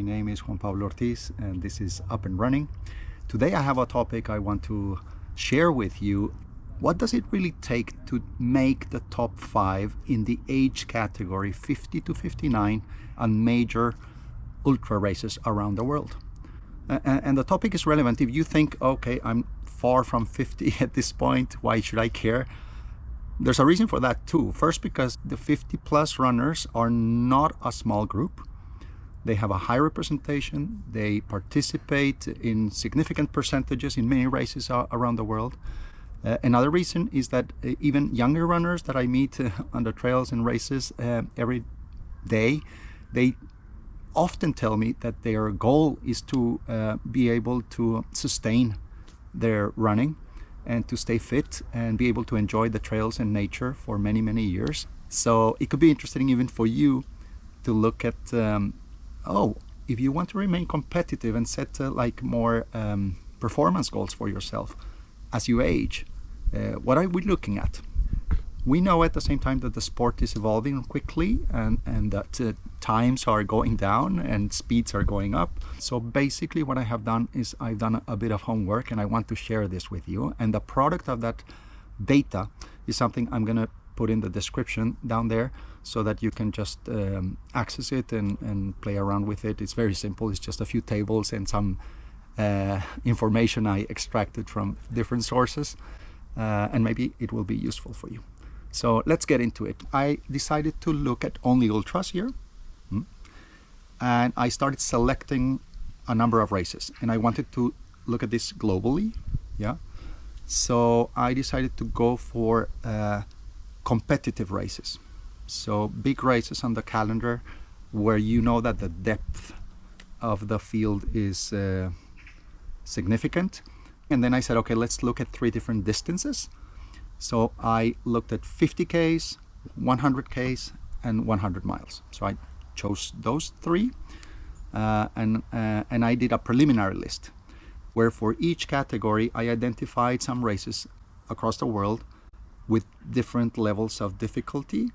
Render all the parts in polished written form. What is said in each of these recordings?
name is Juan Pablo Ortiz and this is Up and Running. Today I have a topic I want to share with you. What does it really take to make the top 5 in the age category 50 to 59 on major ultra races around the world? And the topic is relevant if you think, okay, I'm far from 50 at this point, why should I care? There's a reason for that too. First, because the 50 plus runners are not a small group. They have a high representation. They participate in significant percentages in many races around the world. Another reason is that even younger runners that I meet on the trails and races every day, they often tell me that their goal is to be able to sustain their running and to stay fit and be able to enjoy the trails and nature for many, many years. So it could be interesting even for you to look at, if you want to remain competitive and set like more performance goals for yourself as you age, what are we looking at? We know at the same time that the sport is evolving quickly and that times are going down and speeds are going up. So basically what I have done is I've done a bit of homework and I want to share this with you. And the product of that data is something I'm going to put in the description down there so that you can just access it and play around with it. It's very simple. It's just a few tables and some information I extracted from different sources. And maybe it will be useful for you. So let's get into it. I decided to look at only ultras here. And I started selecting a number of races. And I wanted to look at this globally. Yeah. So I decided to go for competitive races. So big races on the calendar where you know that the depth of the field is significant. And then I said, okay, let's look at 3 different distances. So I looked at 50Ks, 100Ks, and 100 miles. So I chose those 3, and I did a preliminary list, where for each category I identified some races across the world with different levels of difficulty,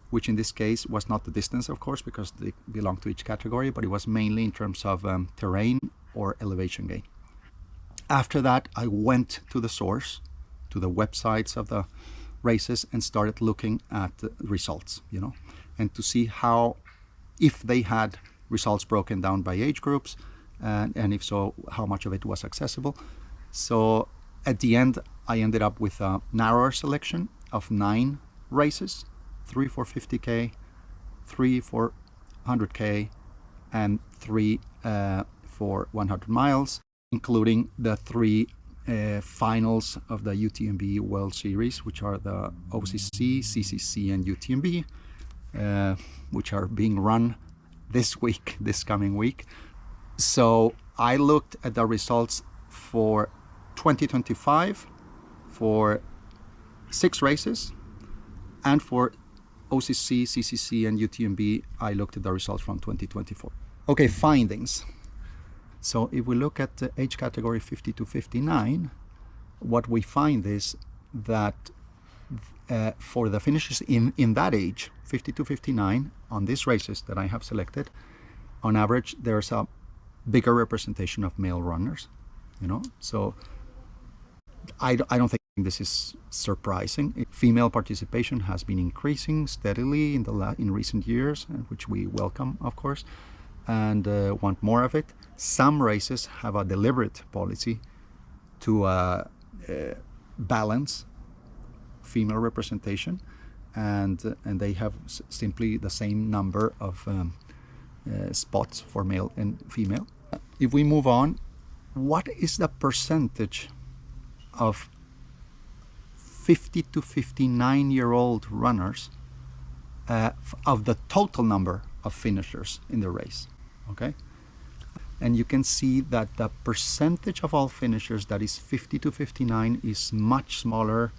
which in this case was not the distance, of course, because they belong to each category, but it was mainly in terms of terrain or elevation gain. After that, I went to the source, to the websites of the races, and started looking at the results, and to see if they had results broken down by age groups, and if so, how much of it was accessible. So at the end, I ended up with a narrower selection of 9 races, 3 for 50K, 3 for 100K, and 3 for 100 miles, including the 3 finals of the UTMB World Series, which are the OCC, CCC, and UTMB, which are being run this coming week. So I looked at the results for 2025 for 6 races, and for OCC, CCC, and UTMB, I looked at the results from 2024. Okay, findings. So if we look at the age category 50 to 59, what we find is that for the finishers in that age, 50 to 59, on these races that I have selected, on average, there's a bigger representation of male runners, So I don't think this is surprising. Female participation has been increasing steadily in recent years, which we welcome, of course, and want more of it. Some races have a deliberate policy to balance female representation, and they have simply the same number of spots for male and female. If we move on, what is the percentage of 50 to 59-year-old runners of the total number of finishers in the race? Okay, and you can see that the percentage of all finishers that is 50 to 59 is much smaller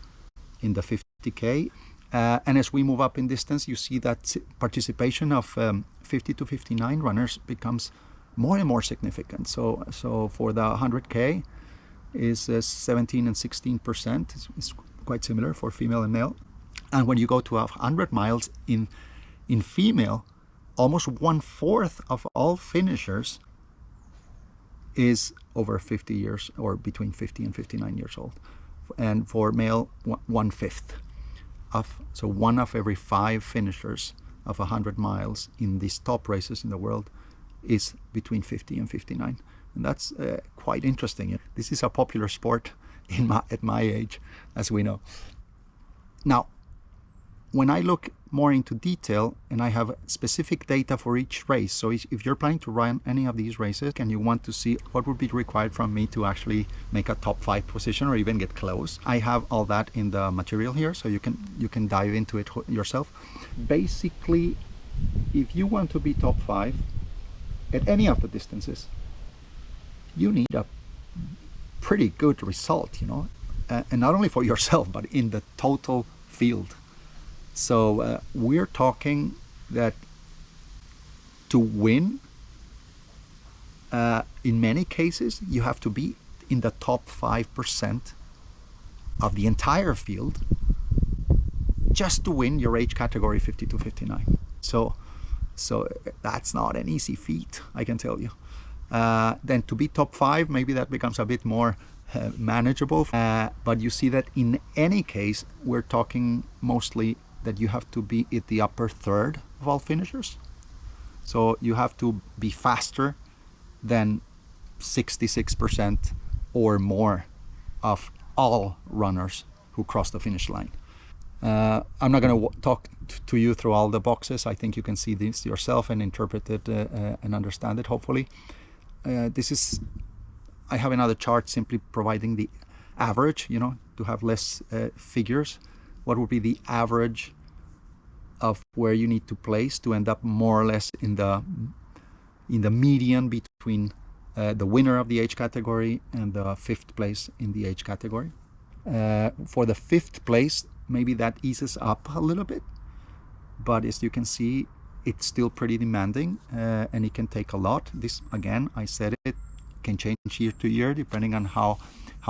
in the 50K, and as we move up in distance, you see that participation of 50 to 59 runners becomes more and more significant. So for the 100K is 17 and 16%. It's quite similar for female and male. And when you go to 100 miles in female, almost 1/4 of all finishers is over 50 years or between 50 and 59 years old. And for male, 1/5 of, so 1 of every 5 finishers of 100 miles in these top races in the world is between 50 and 59. And that's quite interesting. This is a popular sport at my age, as we know. Now, when I look more into detail and I have specific data for each race, so if you're planning to run any of these races and you want to see what would be required from me to actually make a top 5 position or even get close, I have all that in the material here, so you can dive into it yourself. Basically, if you want to be top 5 at any of the distances, you need a pretty good result, you know, and not only for yourself but in the total field. So we're talking that to win, in many cases, you have to be in the top 5% of the entire field just to win your age category 50 to 59. So that's not an easy feat, I can tell you. Then to be top 5, maybe that becomes a bit more manageable. But you see that in any case, we're talking mostly that you have to be at the upper third of all finishers. So you have to be faster than 66% or more of all runners who cross the finish line. I'm not going to talk to you through all the boxes. I think you can see this yourself and interpret it and understand it, hopefully. I have another chart simply providing the average, you know, to have less figures. What would be the average of where you need to place to end up more or less in the median between the winner of the age category and the 5th place in the age category. For the 5th place, maybe that eases up a little bit, but as you can see, it's still pretty demanding, and it can take a lot. This, again, I said it, can change year to year depending on how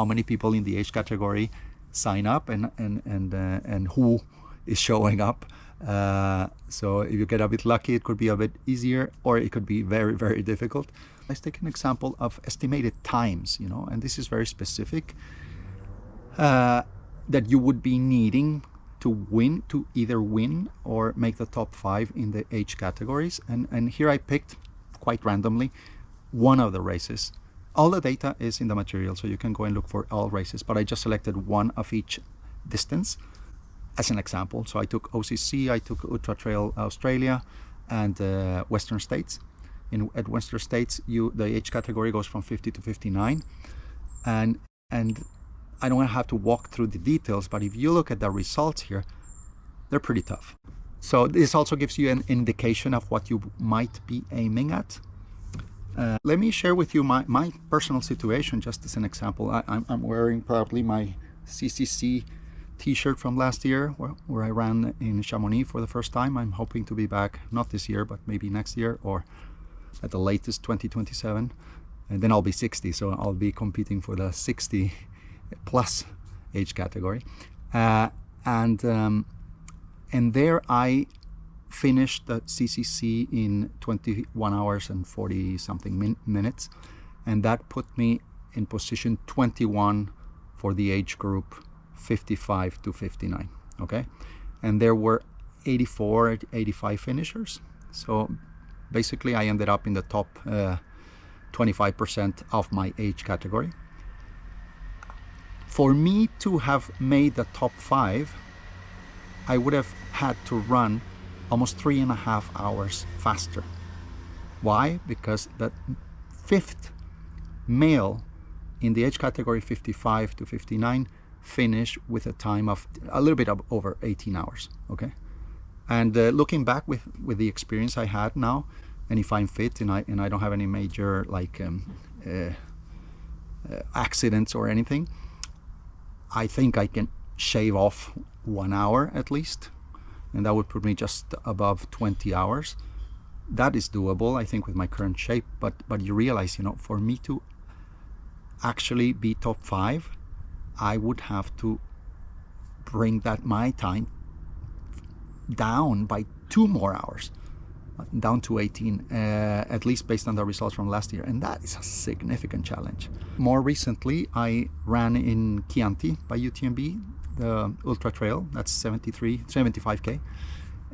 many people in the age category sign up and who is showing up. So if you get a bit lucky, it could be a bit easier, or it could be very, very difficult. Let's take an example of estimated times, you know, and this is very specific, that you would be needing to either win or make the top 5 in the age categories. And here I picked, quite randomly, one of the races. All the data is in the material, so you can go and look for all races, but I just selected one of each distance as an example. So I took OCC, I took Ultra Trail Australia, and Western States. At Western States, the age category goes from 50 to 59, and I don't have to walk through the details, but if you look at the results here, they're pretty tough. So this also gives you an indication of what you might be aiming at. Let me share with you my personal situation, just as an example. I'm wearing probably my CCC t-shirt from last year, where I ran in Chamonix for the first time. I'm hoping to be back, not this year, but maybe next year, or at the latest 2027. And then I'll be 60, so I'll be competing for the 60 plus age category. And there I finished the CCC in 21 hours and 40 something minutes, and that put me in position 21 for the age group 55 to 59. Okay, and there were 85 finishers, so basically I ended up in the top 25% of my age category. For me to have made the top 5, I would have had to run almost 3.5 hours faster. Why? Because the 5th male in the age category 55 to 59 finished with a time of a little bit over 18 hours. Okay, and looking back with the experience I had now, and if I'm fit and I don't have any major accidents or anything, I think I can shave off 1 hour at least, and that would put me just above 20 hours. That is doable, I think, with my current shape, but you realize, you know, for me to actually be top 5, I would have to bring my time down by 2 more hours. down to 18, at least based on the results from last year, and that is a significant challenge. More recently, I ran in Chianti by UTMB, the ultra trail. That's 75k,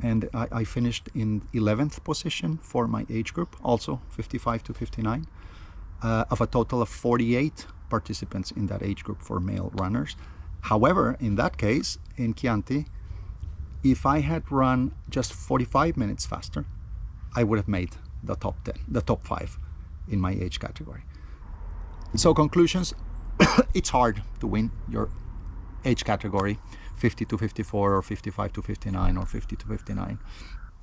and I finished in 11th position for my age group, also 55 to 59, of a total of 48 participants in that age group for male runners. However, in that case, in Chianti, if I had run just 45 minutes faster, I would have made the top 10, the top 5 in my age category. So conclusions, it's hard to win your age category, 50 to 54 or 55 to 59 or 50 to 59.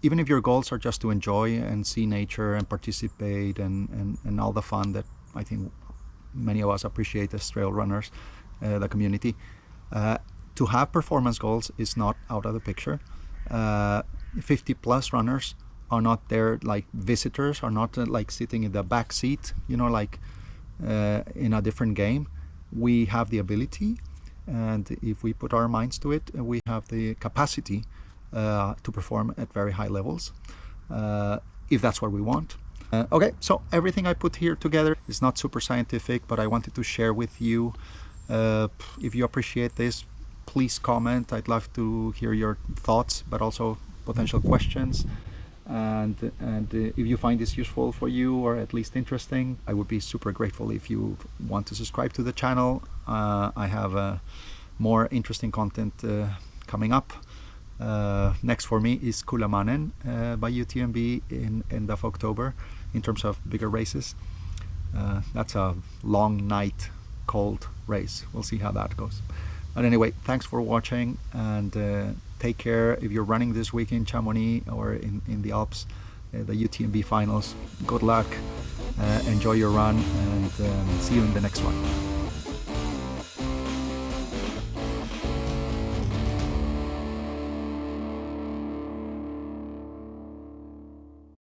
Even if your goals are just to enjoy and see nature and participate and all the fun that I think many of us appreciate as trail runners, the community, to have performance goals is not out of the picture. 50 plus runners are not there like visitors, are not like sitting in the back seat, you know, like in a different game. We have the ability, and if we put our minds to it, we have the capacity to perform at very high levels, if that's what we want. Okay, so everything I put here together is not super scientific, but I wanted to share with you. If you appreciate this, please comment. I'd love to hear your thoughts, but also potential questions. And if you find this useful for you, or at least interesting, I would be super grateful if you want to subscribe to the channel. I have more interesting content coming up. Next for me is Kullamannen by UTMB in end of October, in terms of bigger races. That's a long night, cold race. We'll see how that goes. But anyway, thanks for watching, and take care. If you're running this week in Chamonix or in the Alps, the UTMB finals, good luck, enjoy your run, and see you in the next one.